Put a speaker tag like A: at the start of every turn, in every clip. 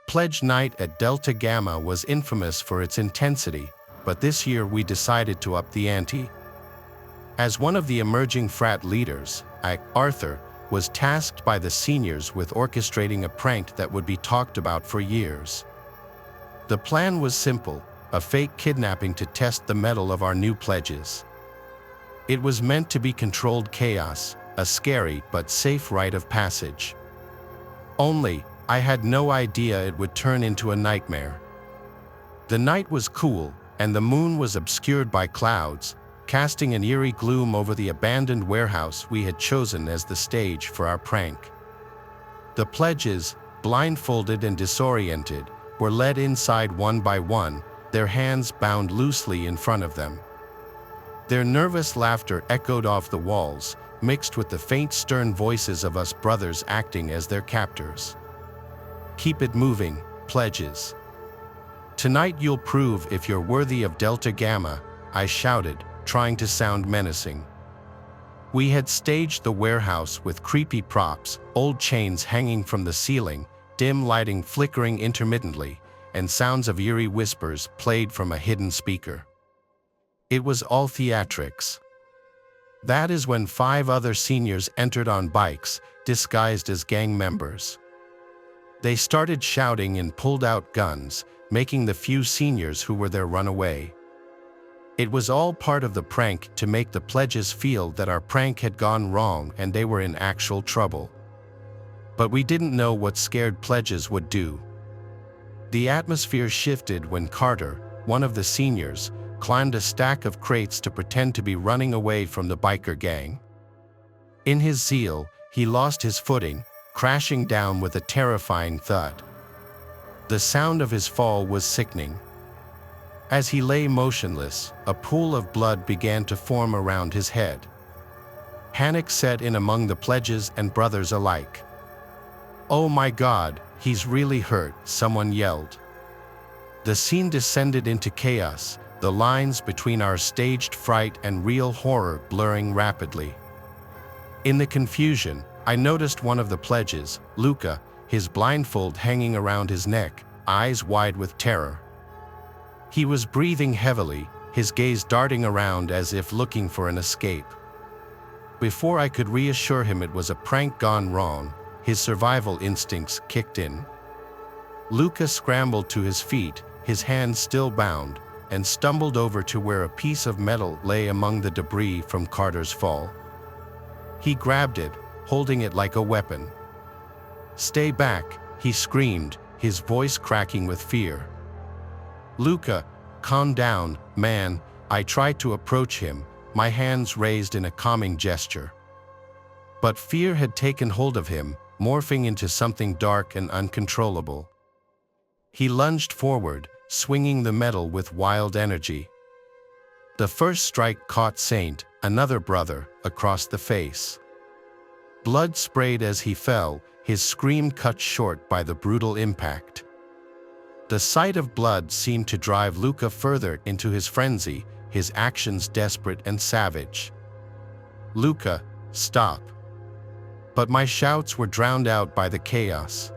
A: Pledge night at Delta Gamma was infamous for its intensity, but this year we decided to up the ante. As one of the emerging frat leaders, Arthur, was tasked by the seniors with orchestrating a prank that would be talked about for years. The plan was simple, a fake kidnapping to test the mettle of our new pledges. It was meant to be controlled chaos, a scary but safe rite of passage. Only, I had no idea it would turn into a nightmare. The night was cool, and the moon was obscured by clouds, casting an eerie gloom over the abandoned warehouse we had chosen as the stage for our prank. The pledges, blindfolded and disoriented, were led inside one by one, their hands bound loosely in front of them. Their nervous laughter echoed off the walls, mixed with the faint stern voices of us brothers acting as their captors. "Keep it moving, pledges. Tonight you'll prove if you're worthy of Delta Gamma," I shouted, trying to sound menacing. We had staged the warehouse with creepy props, old chains hanging from the ceiling, dim lighting flickering intermittently, and sounds of eerie whispers played from a hidden speaker. It was all theatrics. That is when 5 other seniors entered on bikes, disguised as gang members. They started shouting and pulled out guns, making the few seniors who were there run away. It was all part of the prank to make the pledges feel that our prank had gone wrong and they were in actual trouble. But we didn't know what scared pledges would do. The atmosphere shifted when Carter, one of the seniors, climbed a stack of crates to pretend to be running away from the biker gang. In his zeal, he lost his footing, crashing down with a terrifying thud. The sound of his fall was sickening. As he lay motionless, a pool of blood began to form around his head. Panic set in among the pledges and brothers alike. "Oh my God, he's really hurt," someone yelled. The scene descended into chaos, the lines between our staged fright and real horror blurring rapidly. In the confusion, I noticed one of the pledges, Luca, his blindfold hanging around his neck, eyes wide with terror. He was breathing heavily, his gaze darting around as if looking for an escape. Before I could reassure him it was a prank gone wrong, his survival instincts kicked in. Luca scrambled to his feet, his hands still bound, and stumbled over to where a piece of metal lay among the debris from Carter's fall. He grabbed it, holding it like a weapon. "Stay back," he screamed, his voice cracking with fear. "Luca, calm down, man," I tried to approach him, my hands raised in a calming gesture. But fear had taken hold of him, morphing into something dark and uncontrollable. He lunged forward, swinging the metal with wild energy. The first strike caught Saint, another brother, across the face. Blood sprayed as he fell, his scream cut short by the brutal impact. The sight of blood seemed to drive Luca further into his frenzy, his actions desperate and savage. "Luca, stop." But my shouts were drowned out by the chaos.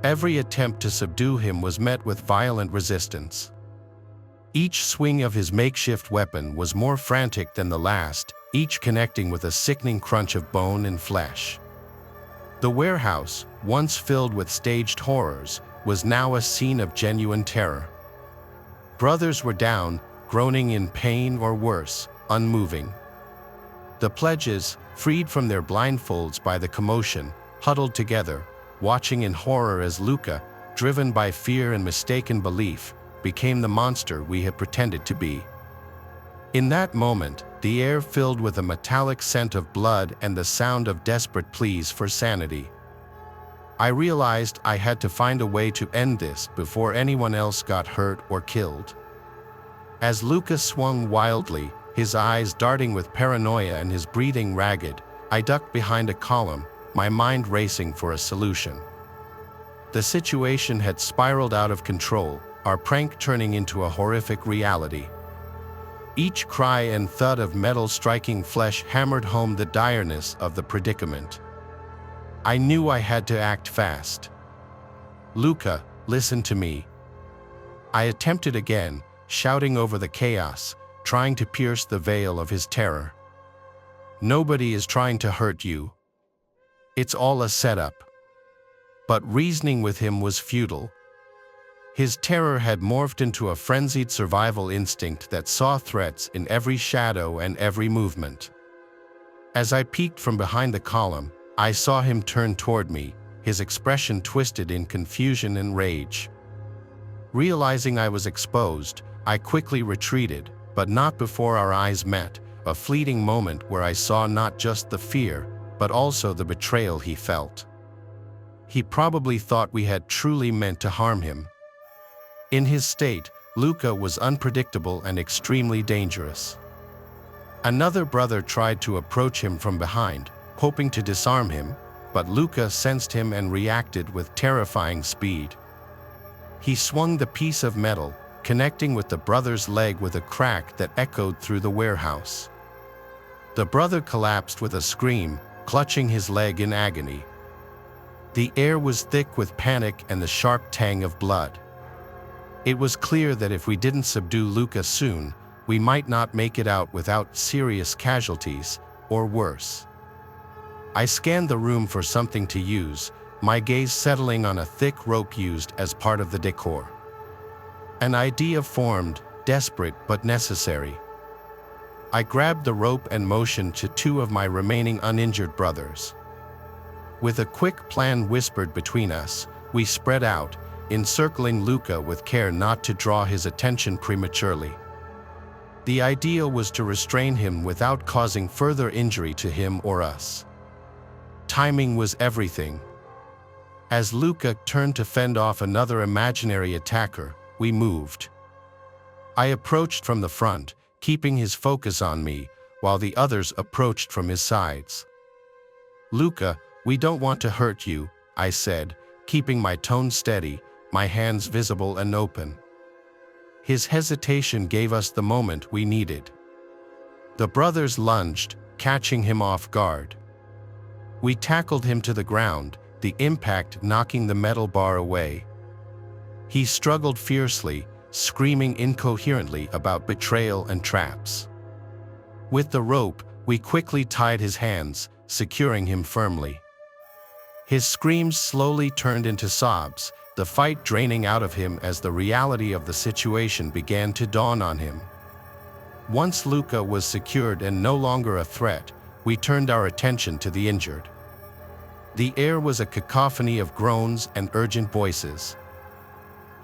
A: Every attempt to subdue him was met with violent resistance. Each swing of his makeshift weapon was more frantic than the last, each connecting with a sickening crunch of bone and flesh. The warehouse, once filled with staged horrors, was now a scene of genuine terror. Brothers were down, groaning in pain or worse, unmoving. The pledges, freed from their blindfolds by the commotion, huddled together, watching in horror as Luca, driven by fear and mistaken belief, became the monster we had pretended to be. In that moment, the air filled with a metallic scent of blood and the sound of desperate pleas for sanity. I realized I had to find a way to end this before anyone else got hurt or killed. As Luca swung wildly, his eyes darting with paranoia and his breathing ragged, I ducked behind a column, my mind racing for a solution. The situation had spiraled out of control, our prank turning into a horrific reality. Each cry and thud of metal striking flesh hammered home the direness of the predicament. I knew I had to act fast. "Luca, listen to me." I attempted again, shouting over the chaos, trying to pierce the veil of his terror. "Nobody is trying to hurt you. It's all a setup." But reasoning with him was futile. His terror had morphed into a frenzied survival instinct that saw threats in every shadow and every movement. As I peeked from behind the column, I saw him turn toward me, his expression twisted in confusion and rage. Realizing I was exposed, I quickly retreated, but not before our eyes met, a fleeting moment where I saw not just the fear, but also the betrayal he felt. He probably thought we had truly meant to harm him. In his state, Luca was unpredictable and extremely dangerous. Another brother tried to approach him from behind, hoping to disarm him, but Luca sensed him and reacted with terrifying speed. He swung the piece of metal, connecting with the brother's leg with a crack that echoed through the warehouse. The brother collapsed with a scream, clutching his leg in agony. The air was thick with panic and the sharp tang of blood. It was clear that if we didn't subdue Luca soon, we might not make it out without serious casualties, or worse. I scanned the room for something to use, my gaze settling on a thick rope used as part of the decor. An idea formed, desperate but necessary. I grabbed the rope and motioned to two of my remaining uninjured brothers. With a quick plan whispered between us, we spread out, encircling Luca with care not to draw his attention prematurely. The idea was to restrain him without causing further injury to him or us. Timing was everything. As Luca turned to fend off another imaginary attacker, we moved. I approached from the front, keeping his focus on me, while the others approached from his sides. "Luca, we don't want to hurt you," I said, keeping my tone steady, my hands visible and open. His hesitation gave us the moment we needed. The brothers lunged, catching him off guard. We tackled him to the ground, the impact knocking the metal bar away. He struggled fiercely, screaming incoherently about betrayal and traps. With the rope, we quickly tied his hands, securing him firmly. His screams slowly turned into sobs, the fight draining out of him as the reality of the situation began to dawn on him. Once Luca was secured and no longer a threat, we turned our attention to the injured. The air was a cacophony of groans and urgent voices.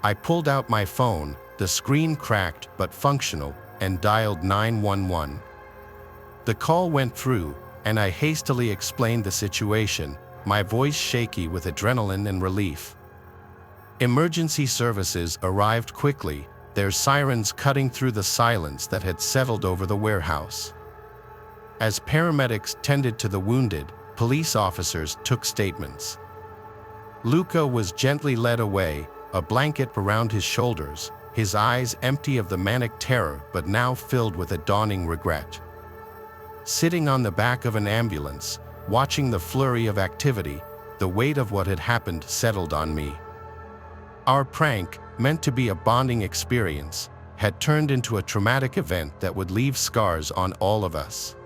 A: I pulled out my phone, the screen cracked but functional, and dialed 911. The call went through, and I hastily explained the situation, my voice shaky with adrenaline and relief. Emergency services arrived quickly, their sirens cutting through the silence that had settled over the warehouse. As paramedics tended to the wounded, police officers took statements. Luca was gently led away, a blanket around his shoulders, his eyes empty of the manic terror but now filled with a dawning regret. Sitting on the back of an ambulance, watching the flurry of activity, the weight of what had happened settled on me. Our prank, meant to be a bonding experience, had turned into a traumatic event that would leave scars on all of us.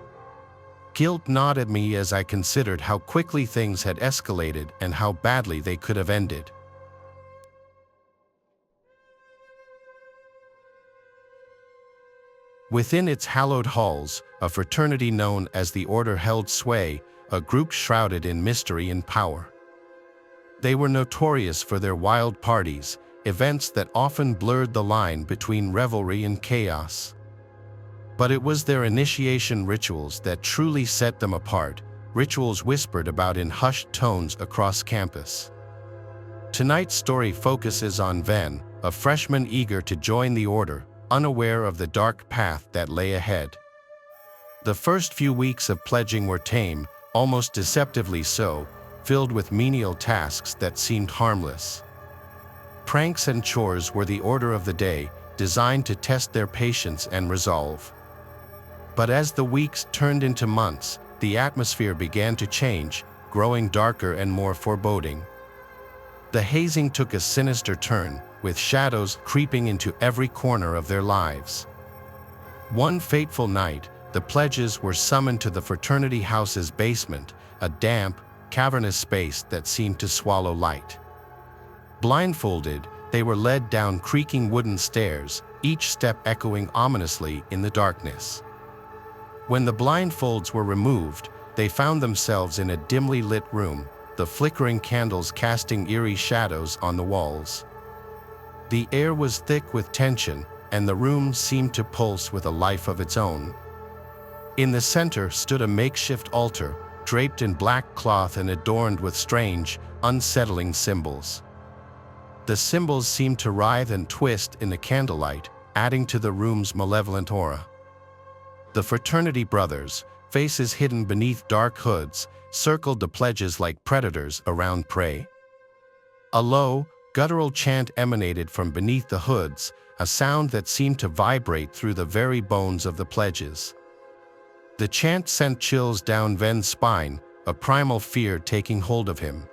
A: Guilt gnawed at me as I considered how quickly things had escalated and how badly they could have ended. Within its hallowed halls, a fraternity known as the Order held sway, a group shrouded in mystery and power. They were notorious for their wild parties, events that often blurred the line between revelry and chaos. But it was their initiation rituals that truly set them apart, rituals whispered about in hushed tones across campus. Tonight's story focuses on Ven, a freshman eager to join the Order, unaware of the dark path that lay ahead. The first few weeks of pledging were tame, almost deceptively so, filled with menial tasks that seemed harmless. Pranks and chores were the order of the day, designed to test their patience and resolve. But as the weeks turned into months, the atmosphere began to change, growing darker and more foreboding. The hazing took a sinister turn, with shadows creeping into every corner of their lives. One fateful night, the pledges were summoned to the fraternity house's basement, a damp, cavernous space that seemed to swallow light. Blindfolded, they were led down creaking wooden stairs, each step echoing ominously in the darkness. When the blindfolds were removed, they found themselves in a dimly lit room, the flickering candles casting eerie shadows on the walls. The air was thick with tension, and the room seemed to pulse with a life of its own. In the center stood a makeshift altar, draped in black cloth and adorned with strange, unsettling symbols. The symbols seemed to writhe and twist in the candlelight, adding to the room's malevolent aura. The fraternity brothers, faces hidden beneath dark hoods, circled the pledges like predators around prey. A low, guttural chant emanated from beneath the hoods, a sound that seemed to vibrate through the very bones of the pledges. The chant sent chills down Ven's spine, a primal fear taking hold of him.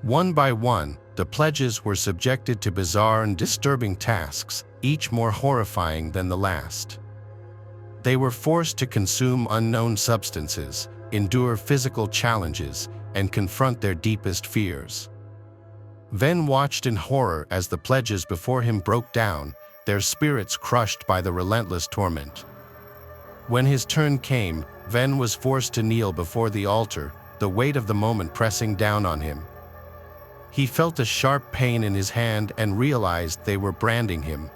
A: One by one, the pledges were subjected to bizarre and disturbing tasks, each more horrifying than the last. They were forced to consume unknown substances, endure physical challenges, and confront their deepest fears. Ven watched in horror as the pledges before him broke down, their spirits crushed by the relentless torment. When his turn came, Ven was forced to kneel before the altar, the weight of the moment pressing down on him. He felt a sharp pain in his hand and realized they were branding him.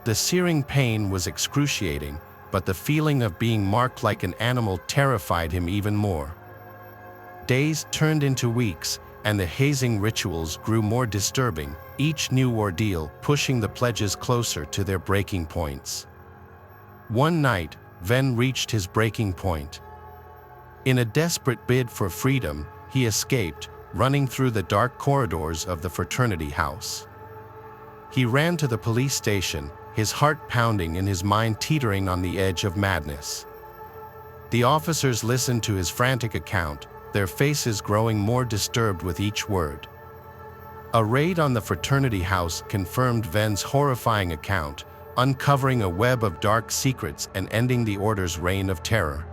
A: The searing pain was excruciating, but the feeling of being marked like an animal terrified him even more. Days turned into weeks, and the hazing rituals grew more disturbing, each new ordeal pushing the pledges closer to their breaking points. One night, Ven reached his breaking point. In a desperate bid for freedom, he escaped, running through the dark corridors of the fraternity house. He ran to the police station, his heart pounding and his mind teetering on the edge of madness. The officers listened to his frantic account, their faces growing more disturbed with each word. A raid on the fraternity house confirmed Ven's horrifying account, uncovering a web of dark secrets and ending the order's reign of terror.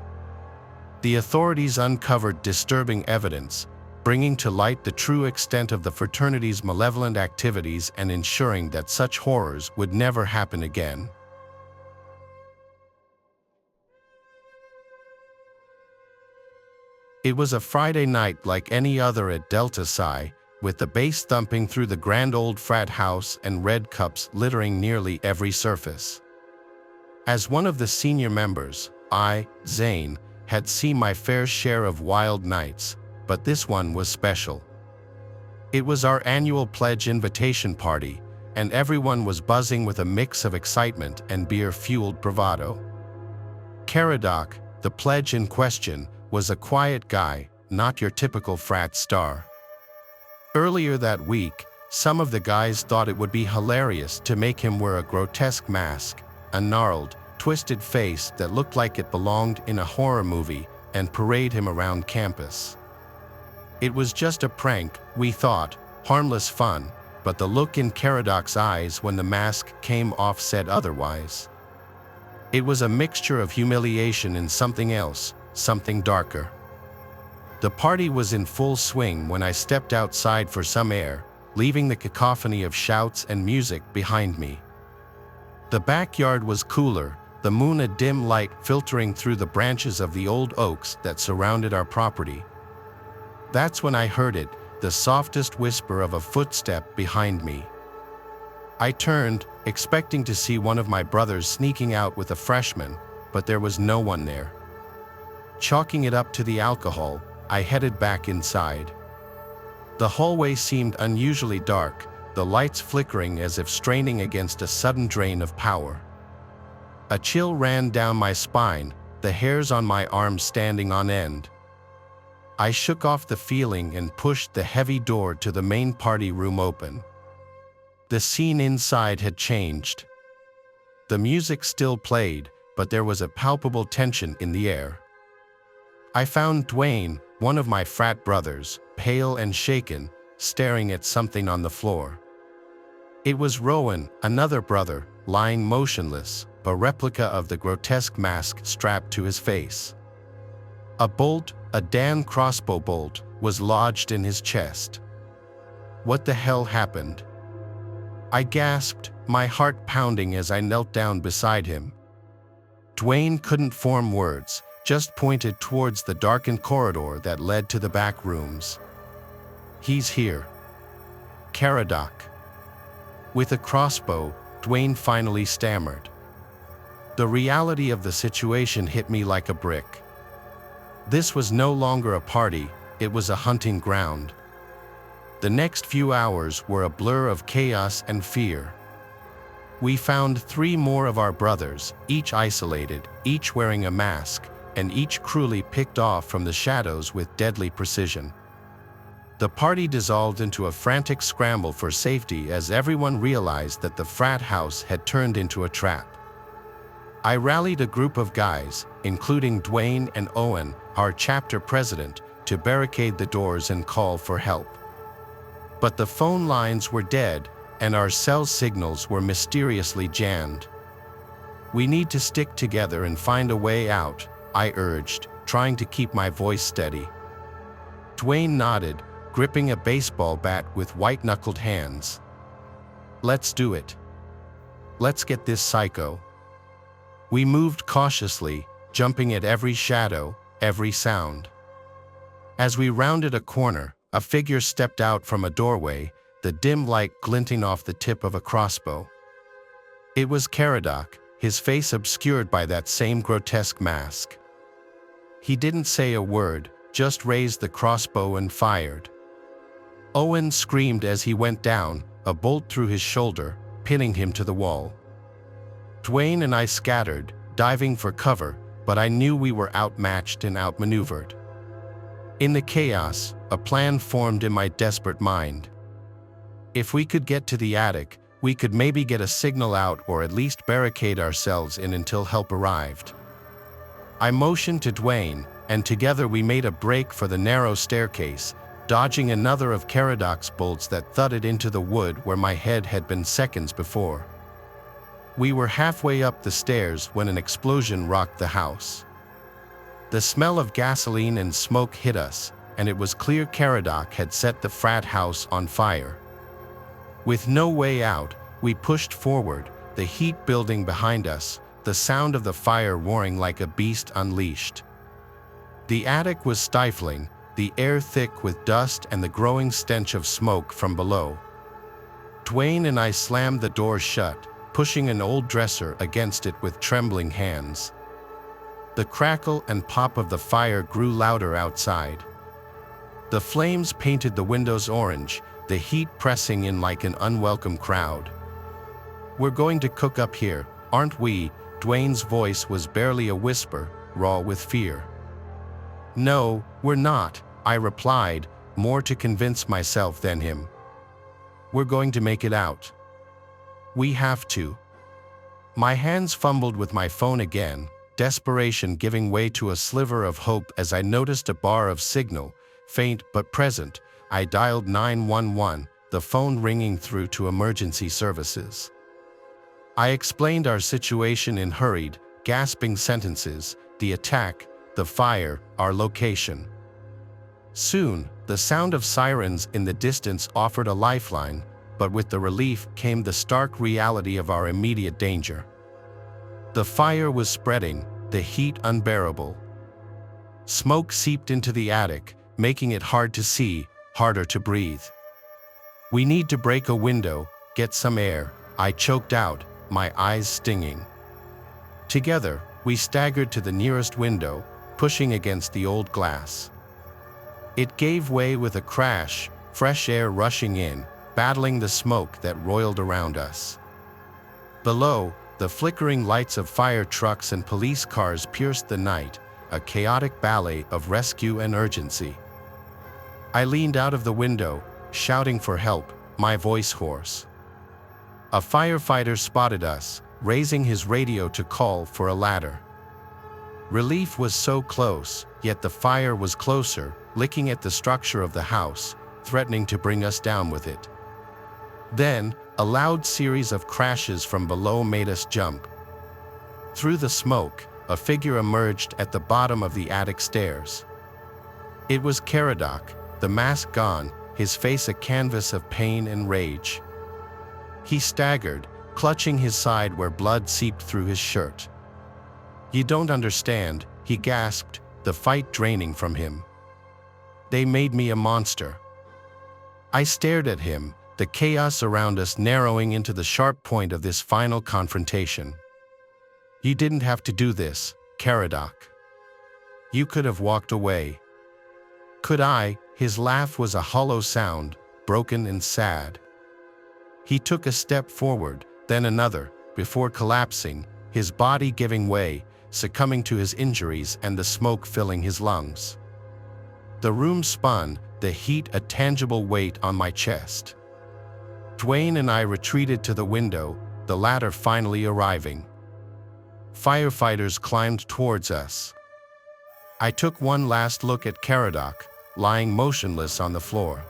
A: The authorities uncovered disturbing evidence, bringing to light the true extent of the fraternity's malevolent activities and ensuring that such horrors would never happen again. It was a Friday night like any other at Delta Psi, with the bass thumping through the grand old frat house and red cups littering nearly every surface. As one of the senior members, I, Zane, had seen my fair share of wild nights, but this one was special. It was our annual pledge invitation party, and everyone was buzzing with a mix of excitement and beer-fueled bravado. Caradoc, the pledge in question, was a quiet guy, not your typical frat star. Earlier that week, some of the guys thought it would be hilarious to make him wear a grotesque mask, a gnarled, twisted face that looked like it belonged in a horror movie, and parade him around campus. It was just a prank, we thought, harmless fun, but the look in Caradoc's eyes when the mask came off said otherwise. It was a mixture of humiliation and something else, something darker. The party was in full swing when I stepped outside for some air, leaving the cacophony of shouts and music behind me. The backyard was cooler, the moon a dim light filtering through the branches of the old oaks that surrounded our property. That's when I heard it, the softest whisper of a footstep behind me. I turned, expecting to see one of my brothers sneaking out with a freshman, but there was no one there. Chalking it up to the alcohol, I headed back inside. The hallway seemed unusually dark, the lights flickering as if straining against a sudden drain of power. A chill ran down my spine, the hairs on my arms standing on end. I shook off the feeling and pushed the heavy door to the main party room open. The scene inside had changed. The music still played, but there was a palpable tension in the air. I found Dwayne, one of my frat brothers, pale and shaken, staring at something on the floor. It was Rowan, another brother, lying motionless, a replica of the grotesque mask strapped to his face. A bolt, a Dan crossbow bolt, was lodged in his chest. What the hell happened? I gasped, my heart pounding as I knelt down beside him. Dwayne couldn't form words, just pointed towards the darkened corridor that led to the back rooms. He's here. Caradoc. With a crossbow, Dwayne finally stammered. The reality of the situation hit me like a brick. This was no longer a party, it was a hunting ground. The next few hours were a blur of chaos and fear. We found 3 more of our brothers, each isolated, each wearing a mask, and each cruelly picked off from the shadows with deadly precision. The party dissolved into a frantic scramble for safety as everyone realized that the frat house had turned into a trap. I rallied a group of guys, including Dwayne and Owen, our chapter president, to barricade the doors and call for help. But the phone lines were dead, and our cell signals were mysteriously jammed. We need to stick together and find a way out, I urged, trying to keep my voice steady. Dwayne nodded, gripping a baseball bat with white-knuckled hands. Let's do it. Let's get this psycho. We moved cautiously, jumping at every shadow, every sound. As we rounded a corner, a figure stepped out from a doorway, the dim light glinting off the tip of a crossbow. It was Caradoc, his face obscured by that same grotesque mask. He didn't say a word, just raised the crossbow and fired. Owen screamed as he went down, a bolt through his shoulder, pinning him to the wall. Dwayne and I scattered, diving for cover, but I knew we were outmatched and outmaneuvered. In the chaos, a plan formed in my desperate mind. If we could get to the attic, we could maybe get a signal out or at least barricade ourselves in until help arrived. I motioned to Dwayne, and together we made a break for the narrow staircase, dodging another of Caradoc's bolts that thudded into the wood where my head had been seconds before. We were halfway up the stairs when an explosion rocked the house. The smell of gasoline and smoke hit us, and it was clear Caradoc had set the frat house on fire. With no way out, we pushed forward, the heat building behind us, the sound of the fire roaring like a beast unleashed. The attic was stifling, the air thick with dust and the growing stench of smoke from below. Dwayne and I slammed the door shut, pushing an old dresser against it with trembling hands. The crackle and pop of the fire grew louder outside. The flames painted the windows orange, the heat pressing in like an unwelcome crowd. "We're going to cook up here, aren't we?" Dwayne's voice was barely a whisper, raw with fear. "No, we're not," I replied, more to convince myself than him. "We're going to make it out. We have to." My hands fumbled with my phone again, desperation giving way to a sliver of hope as I noticed a bar of signal, faint but present. I dialed 911, the phone ringing through to emergency services. I explained our situation in hurried, gasping sentences, the attack, the fire, our location. Soon, the sound of sirens in the distance offered a lifeline, but with the relief came the stark reality of our immediate danger. The fire was spreading, the heat unbearable. Smoke seeped into the attic, making it hard to see, harder to breathe. "We need to break a window, get some air," I choked out, my eyes stinging. Together, we staggered to the nearest window, pushing against the old glass. It gave way with a crash, fresh air rushing in, battling the smoke that roiled around us. Below, the flickering lights of fire trucks and police cars pierced the night, a chaotic ballet of rescue and urgency. I leaned out of the window, shouting for help, my voice hoarse. A firefighter spotted us, raising his radio to call for a ladder. Relief was so close, yet the fire was closer, licking at the structure of the house, threatening to bring us down with it. Then, a loud series of crashes from below made us jump. Through the smoke, a figure emerged at the bottom of the attic stairs. It was Caradoc, the mask gone, his face a canvas of pain and rage. He staggered, clutching his side where blood seeped through his shirt. "You don't understand," he gasped, the fight draining from him. "They made me a monster." I stared at him, the chaos around us narrowing into the sharp point of this final confrontation. "You didn't have to do this, Caradoc. You could have walked away." "Could I?" His laugh was a hollow sound, broken and sad. He took a step forward, then another, before collapsing, his body giving way, succumbing to his injuries and the smoke filling his lungs. The room spun, the heat a tangible weight on my chest. Dwayne and I retreated to the window, the ladder finally arriving. Firefighters climbed towards us. I took one last look at Caradoc, lying motionless on the floor.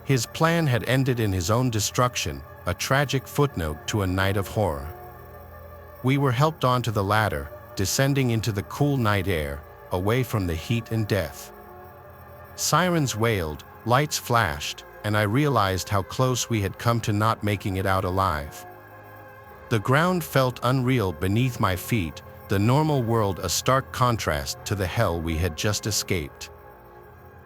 A: His plan had ended in his own destruction, a tragic footnote to a night of horror. We were helped onto the ladder, descending into the cool night air, away from the heat and death. Sirens wailed, lights flashed, and I realized how close we had come to not making it out alive. The ground felt unreal beneath my feet, the normal world a stark contrast to the hell we had just escaped.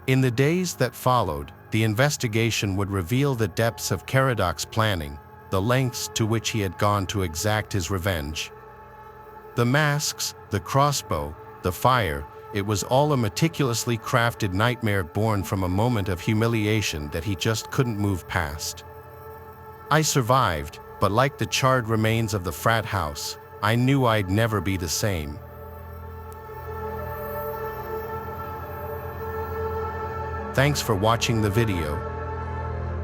A: In the days that followed, the investigation would reveal the depths of Caradoc's planning, the lengths to which he had gone to exact his revenge. The masks, the crossbow, the fire, it was all a meticulously crafted nightmare born from a moment of humiliation that he just couldn't move past. I survived, but like the charred remains of the frat house, I knew I'd never be the same. Thanks for watching the video.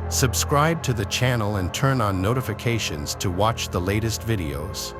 A: Subscribe to the channel and turn on notifications to watch the latest videos.